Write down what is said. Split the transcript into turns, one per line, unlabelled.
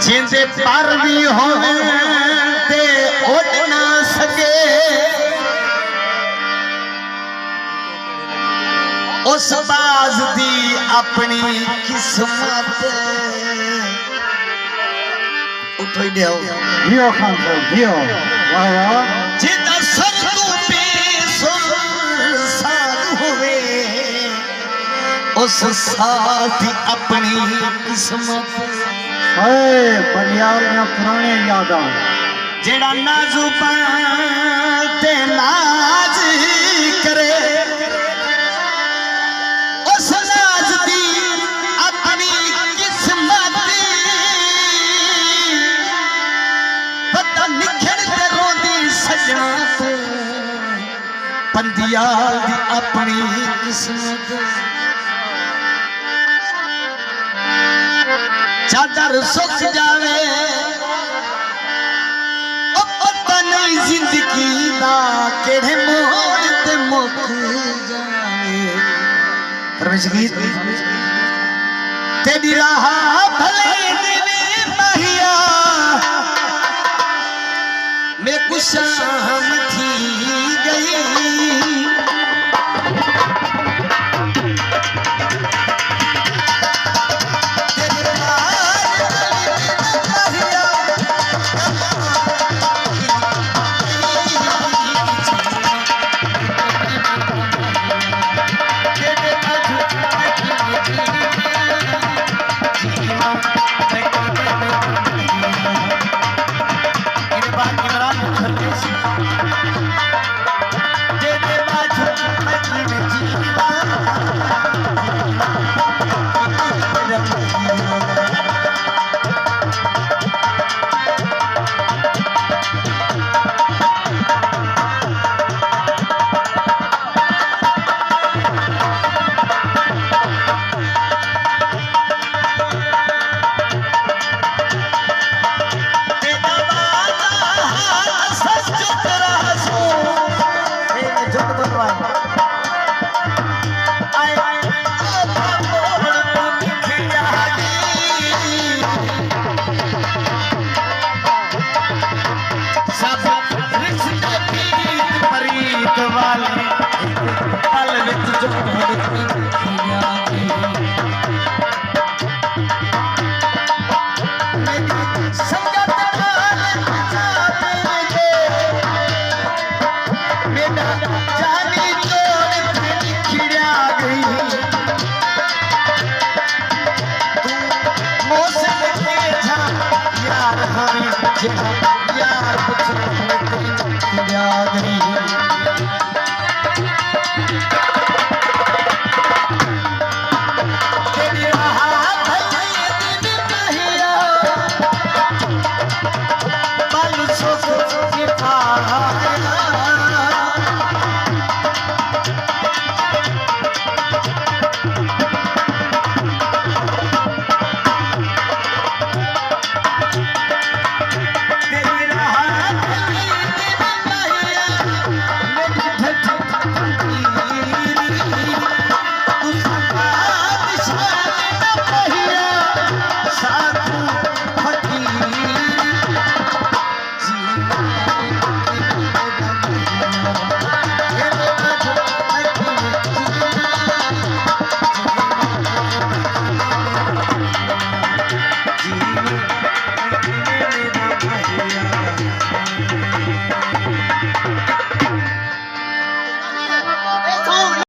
जिंदे पर भी हो ते उड़ ना सके उस बाज दी अपनी किस्मत उठो ही देओ
जियो खान साहब जियो वाह वाह
जिदा सब तू बेसुर साध हुए उस साथ अपनी किस्मत
हाय बनियाल ना पुराने याद आ
जेड़ा नाजुबान ते नाज करे उस नाज दी अपनी किस्मत पता निखर ते रोंदी सजना पंदियाल दी अपनी किस्मत चादर सुख जावे ओ पता नहीं जिंदगी दा केड़े मोड़ ते मुक जावे परमेश गीत तेरी राह भले दिल महिया मैं कुशाम थी गई यार